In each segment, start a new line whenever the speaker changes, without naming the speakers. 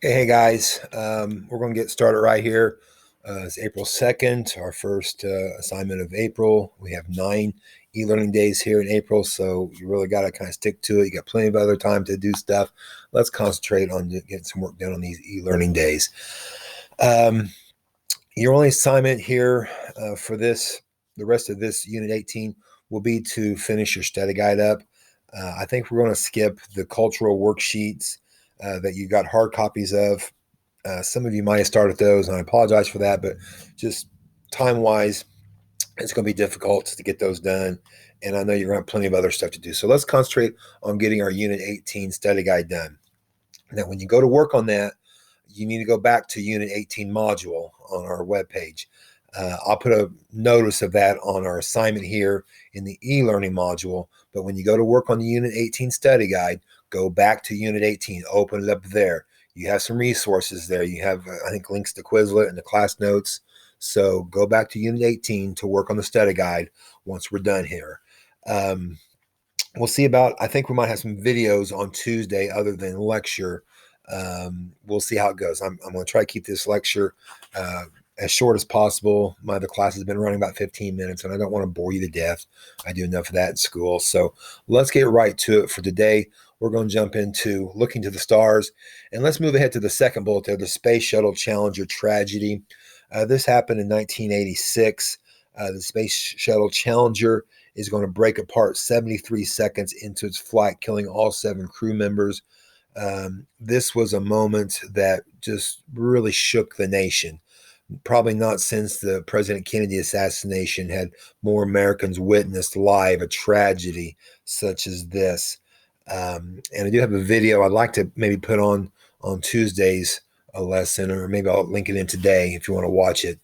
Hey guys, we're going to get started right here. It's April 2nd, our first assignment of April. We have 9 e-learning days here in April, so you really got to kind of stick to it. You got plenty of other time to do stuff. Let's concentrate on getting some work done on these e-learning days. Um, your only assignment here for the rest of this Unit 18 will be to finish your study guide up. I think we're going to skip the cultural worksheets that you got hard copies of. Some of you might have started those, and I apologize for that, but just time wise, it's going to be difficult to get those done. And I know you're going to have plenty of other stuff to do. So let's concentrate on getting our Unit 18 study guide done. Now, when you go to work on that, you need to go back to Unit 18 module on our webpage. I'll put a notice of that on our assignment here in the e-learning module. But when you go to work on the Unit 18 study guide, go back to Unit 18, open it up there. You have some resources there. You have, I think, links to Quizlet and the class notes. So go back to Unit 18 to work on the study guide once we're done here. We'll see about, I think we might have some videos on Tuesday other than lecture. We'll see how it goes. I'm going to try to keep this lecture as short as possible. My other class has been running about 15 minutes, and I don't want to bore you to death. I do enough of that in school. So let's get right to it for today. We're going to jump into looking to the stars, and let's move ahead to the second bullet there, the Space Shuttle Challenger tragedy. This happened in 1986. The Space Shuttle Challenger is going to break apart 73 seconds into its flight, killing all 7 crew members. This was a moment that just really shook the nation. Probably not since the President Kennedy assassination had more Americans witnessed live a tragedy such as this. And I do have a video I'd like to maybe put on Tuesday's lesson, or maybe I'll link it in today if you want to watch it,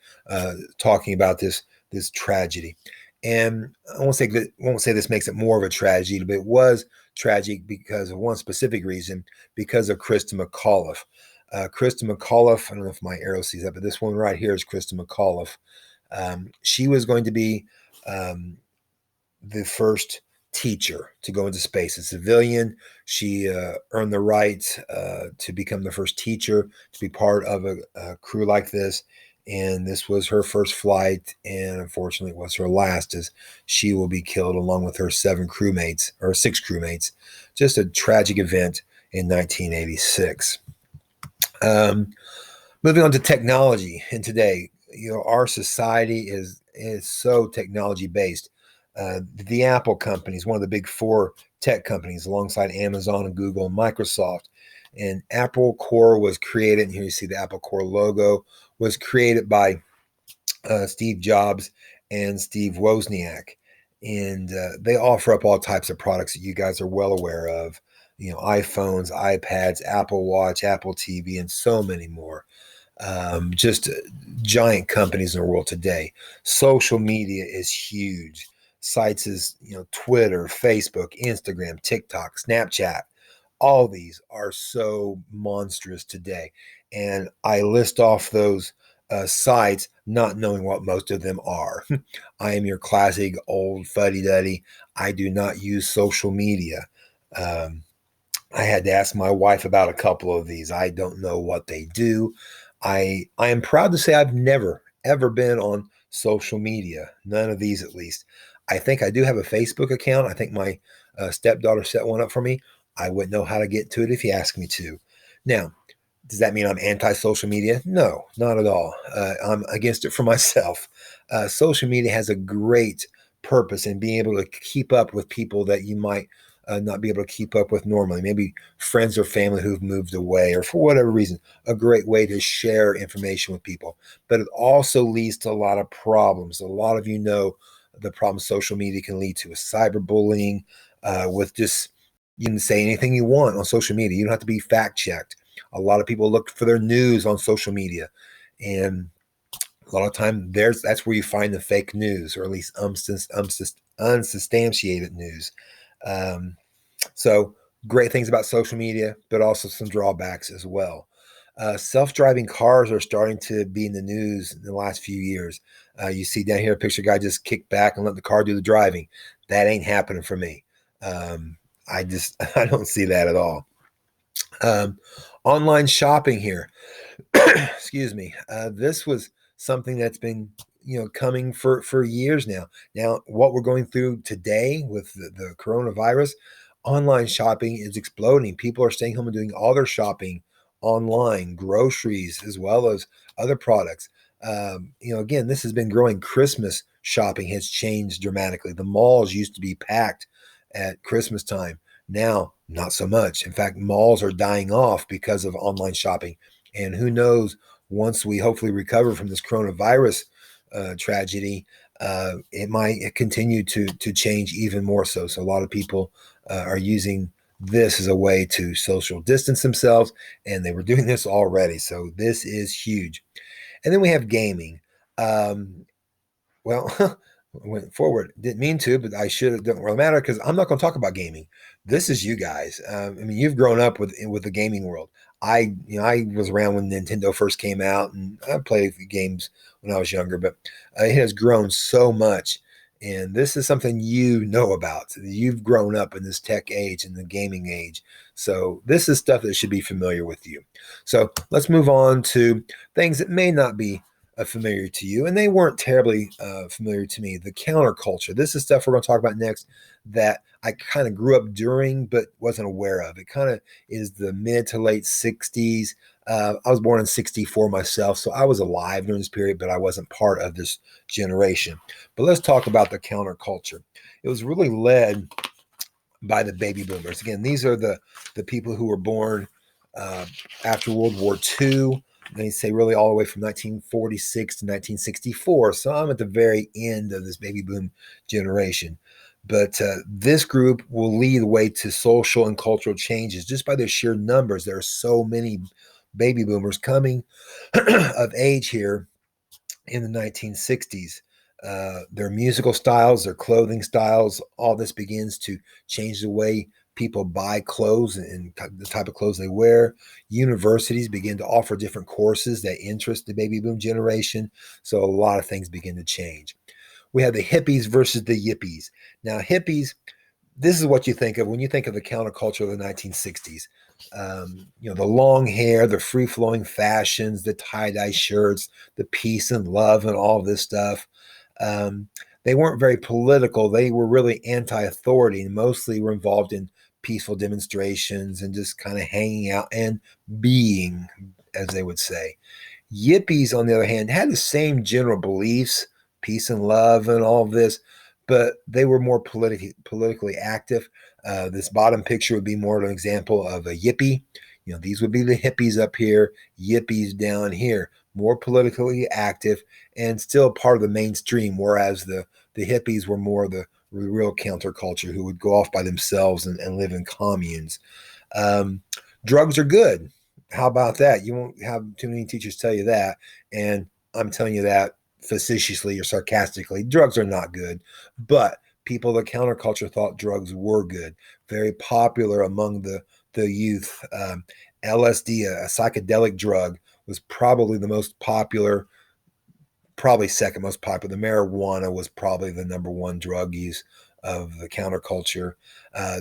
talking about this tragedy. And I won't say this makes it more of a tragedy, but it was tragic because of one specific reason, because of Christa McAuliffe. Christa McAuliffe, I don't know if my arrow sees that, but this one right here is Christa McAuliffe. She was going to be the first teacher to go into space, a civilian. She earned the right to become the first teacher, to be part of a crew like this. And this was her first flight, and unfortunately it was her last, as she will be killed along with her 6 crewmates. Just a tragic event in 1986. Moving on to technology, and today, our society is so technology based. The Apple company is one of the big 4 tech companies, alongside Amazon and Google and Microsoft. And Apple Core was created, and here you see the Apple Core logo, was created by Steve Jobs and Steve Wozniak. And they offer up all types of products that you guys are well aware of. iPhones, iPads, Apple Watch, Apple TV, and so many more. Just giant companies in the world today. Social media is huge. Sites as Twitter, Facebook, Instagram, TikTok, Snapchat. All these are so monstrous today, and I list off those sites not knowing what most of them are. I am your classic old fuddy-duddy. I do not use social media. Um, I had to ask my wife about a couple of these. I don't know what they do. I am proud to say I've never ever been on social media. None of these, at least. I think I do have a Facebook account. I think my stepdaughter set one up for me. I wouldn't know how to get to it if you asked me to. Now, does that mean I'm anti-social media? No, not at all. I'm against it for myself. Social media has a great purpose in being able to keep up with people that you might not be able to keep up with normally. Maybe friends or family who've moved away, or for whatever reason, a great way to share information with people. But it also leads to a lot of problems. A lot of you know the problems social media can lead to, is cyberbullying, with just, you can say anything you want on social media. You don't have to be fact checked. A lot of people look for their news on social media, and a lot of time that's where you find the fake news, or at least unsubstantiated news. So great things about social media, but also some drawbacks as well. Self-driving cars are starting to be in the news in the last few years. You see down here a picture, guy just kicked back and let the car do the driving. That ain't happening for me. I don't see that at all. Um, Online shopping here. Excuse me. This was something that's been coming for years now. Now, what we're going through today with the coronavirus, online shopping is exploding. People are staying home and doing all their shopping online, groceries as well as other products. Again, this has been growing. Christmas shopping has changed dramatically. The malls used to be packed at Christmas time. Now, not so much. In fact, malls are dying off because of online shopping. And who knows, once we hopefully recover from this coronavirus tragedy, it might continue to change even more so. So a lot of people are using this as a way to social distance themselves, and they were doing this already. So this is huge. And then we have gaming. Um, well, went forward. Didn't mean to, but I should have. Don't really matter because I'm not going to talk about gaming. This is you guys. I mean, you've grown up with the gaming world. I was around when Nintendo first came out, and I played games when I was younger. But it has grown so much, and this is something you know about. You've grown up in this tech age, in the gaming age, so this is stuff that should be familiar with you. So let's move on to things that may not be familiar to you, and they weren't terribly familiar to me. The counterculture. This is stuff we're going to talk about next that I kind of grew up during, but wasn't aware of. It kind of is the mid to late '60s. I was born in '64 myself, so I was alive during this period, but I wasn't part of this generation. But let's talk about the counterculture. It was really led by the baby boomers. Again, these are the people who were born uh, after World War II. They say really all the way from 1946 to 1964. So I'm at the very end of this baby boom generation. But this group will lead the way to social and cultural changes just by their sheer numbers. There are so many baby boomers coming of age here in the 1960s. Their musical styles, their clothing styles, all this begins to change the way people buy clothes and the type of clothes they wear. Universities begin to offer different courses that interest the baby boom generation. So a lot of things begin to change. We have the hippies versus the yippies. Now, hippies, this is what you think of when you think of the counterculture of the 1960s. The long hair, the free flowing fashions, the tie dye shirts, the peace and love, and all this stuff. Um, they weren't very political. They were really anti authority and mostly were involved in peaceful demonstrations and just kind of hanging out and being, as they would say. Yippies, on the other hand, had the same general beliefs, peace and love, and all of this, but they were more politically active. This bottom picture would be more of an example of a yippie. These would be the hippies up here, yippies down here, more politically active and still part of the mainstream, whereas the hippies were more the real counterculture who would go off by themselves and live in communes. Um, Drugs are good. How about that? You won't have too many teachers tell you that. And I'm telling you that facetiously or sarcastically. Drugs are not good. But people, the counterculture thought drugs were good. Very popular among the youth. LSD, a psychedelic drug, was probably the most popular, probably second most popular. The marijuana was probably the number one drug use of the counterculture.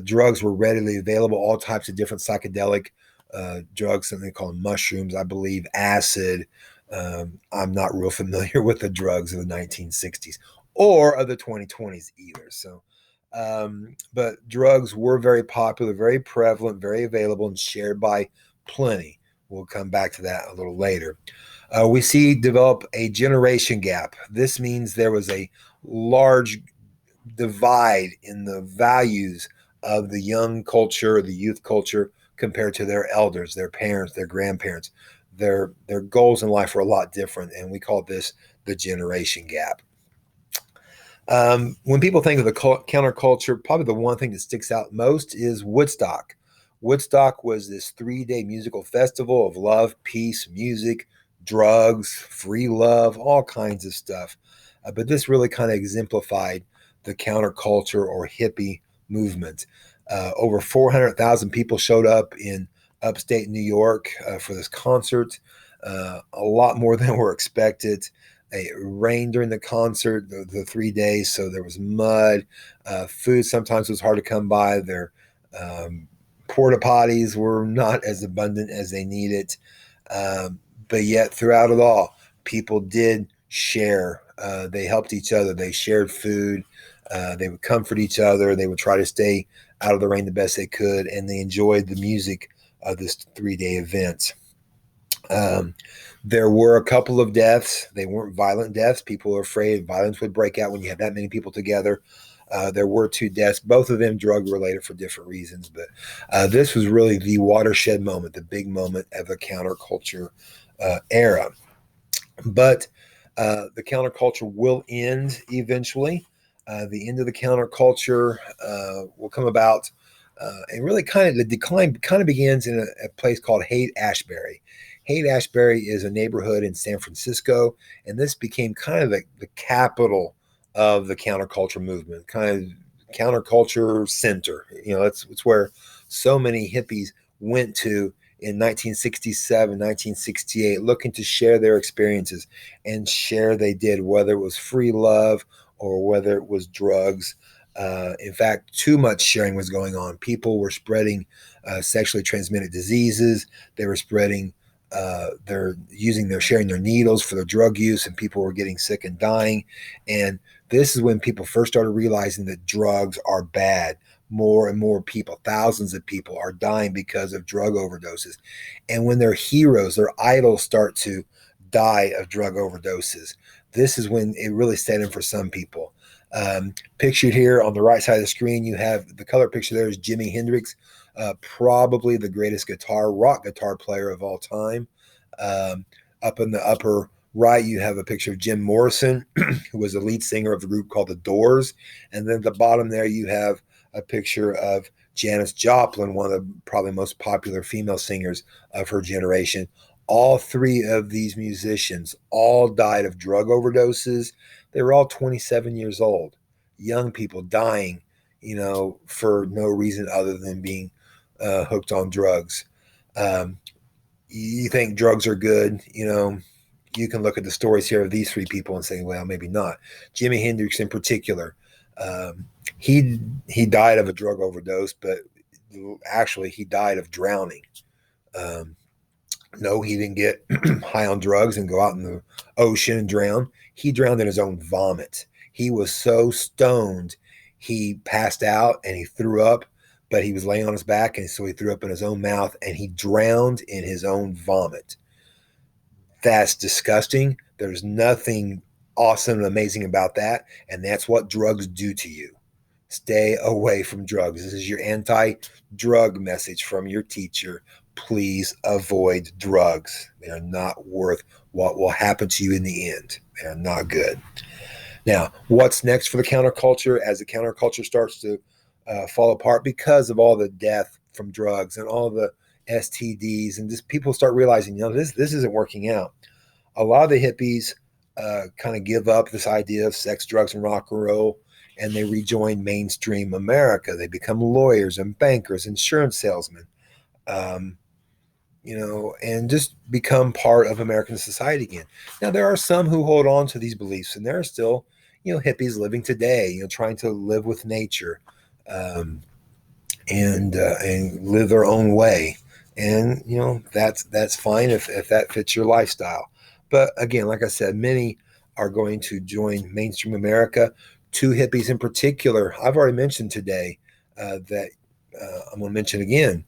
Drugs were readily available, all types of different psychedelic drugs, something called mushrooms, I believe, acid. I'm not real familiar with the drugs of the 1960s or of the 2020s either. So, but drugs were very popular, very prevalent, very available, and shared by plenty. We'll come back to that a little later. We see develop a generation gap. This means there was a large divide in the values of the young culture, the youth culture, compared to their elders, their parents, their grandparents. Their goals in life were a lot different, and we call this the generation gap. When people think of the counterculture, probably the one thing that sticks out most is Woodstock. Woodstock was this 3-day musical festival of love, peace, music, drugs, free love, all kinds of stuff. But this really kind of exemplified the counterculture or hippie movement. Over 400,000 people showed up in upstate New York for this concert, a lot more than were expected. It rained during the concert, the 3 days, so there was mud. Food sometimes was hard to come by. Their Porta potties were not as abundant as they needed. But yet, throughout it all, people did share. They helped each other. They shared food. They would comfort each other. They would try to stay out of the rain the best they could, and they enjoyed the music of this 3-day event. Um, there were a couple of deaths. They weren't violent deaths. People were afraid violence would break out when you have that many people together. There were 2 deaths, both of them drug related for different reasons. But this was really the watershed moment, the big moment of the counterculture era. But the counterculture will end eventually. The end of the counterculture will come about, and really kind of the decline kind of begins in a place called Haight-Ashbury. Haight-Ashbury is a neighborhood in San Francisco, and this became kind of the capital of the counterculture movement, kind of counterculture center. It's where so many hippies went to in 1967, 1968, looking to share their experiences, and share they did, whether it was free love or whether it was drugs. In fact, too much sharing was going on. People were spreading sexually transmitted diseases. They were spreading, they're sharing their needles for their drug use, and people were getting sick and dying. And this is when people first started realizing that drugs are bad. More and more people, thousands of people, are dying because of drug overdoses. And when their heroes, their idols, start to die of drug overdoses, this is when it really set in for some people. Pictured here on the right side of the screen, you have the color picture. There is Jimi Hendrix, probably the greatest rock guitar player of all time. Up in the upper right, you have a picture of Jim Morrison, who was the lead singer of the group called The Doors. And then at the bottom there, you have a picture of Janis Joplin, one of the probably most popular female singers of her generation. All 3 of these musicians all died of drug overdoses. They were all 27 years old, young people dying, for no reason other than being hooked on drugs. You think drugs are good, you can look at the stories here of these 3 people and say, well, maybe not. Jimi Hendrix in particular, he died of a drug overdose, but actually he died of drowning. No, he didn't get high on drugs and go out in the ocean and drown. He drowned in his own vomit. He was so stoned, he passed out and he threw up, but he was laying on his back, and so he threw up in his own mouth, and he drowned in his own vomit. That's disgusting. There's nothing awesome and amazing about that, and that's what drugs do to you. Stay away from drugs. This is your anti-drug message from your teacher. Please avoid drugs. They are not worth what will happen to you in the end. They are not good. Now, what's next for the counterculture as the counterculture starts to fall apart because of all the death from drugs and all the STDs, and just people start realizing, this isn't working out. A lot of the hippies kind of give up this idea of sex, drugs, and rock and roll, and they rejoin mainstream America. They become lawyers and bankers, insurance salesmen, and just become part of American society again. Now, there are some who hold on to these beliefs, and there are still, hippies living today, trying to live with nature, and live their own way. And, that's fine if that fits your lifestyle. But again, like I said, many are going to join mainstream America. 2 hippies in particular, I've already mentioned today, that I'm going to mention again.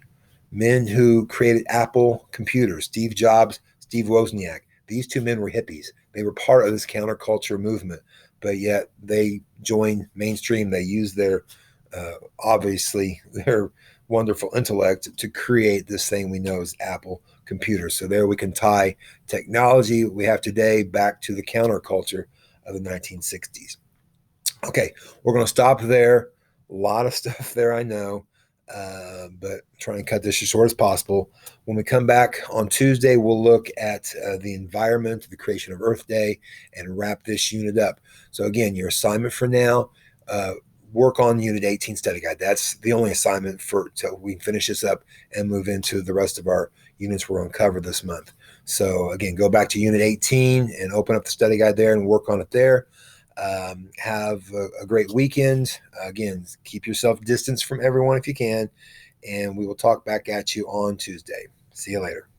Men who created Apple computers, Steve Jobs, Steve Wozniak. These 2 men were hippies. They were part of this counterculture movement, but yet they joined mainstream. They used obviously their wonderful intellect to create this thing we know as Apple computers. So there we can tie technology we have today back to the counterculture of the 1960s. Okay, we're going to stop there. A lot of stuff there, I know, but trying to cut this as short as possible. When we come back on Tuesday, we'll look at the environment, the creation of Earth Day, and wrap this unit up. So again, your assignment for now, work on Unit 18 study guide. That's the only assignment till we finish this up and move into the rest of our units we're going to cover this month. So again, go back to Unit 18 and open up the study guide there and work on it there. Have a great weekend. Again, keep yourself distanced from everyone if you can, and we will talk back at you on Tuesday. See you later.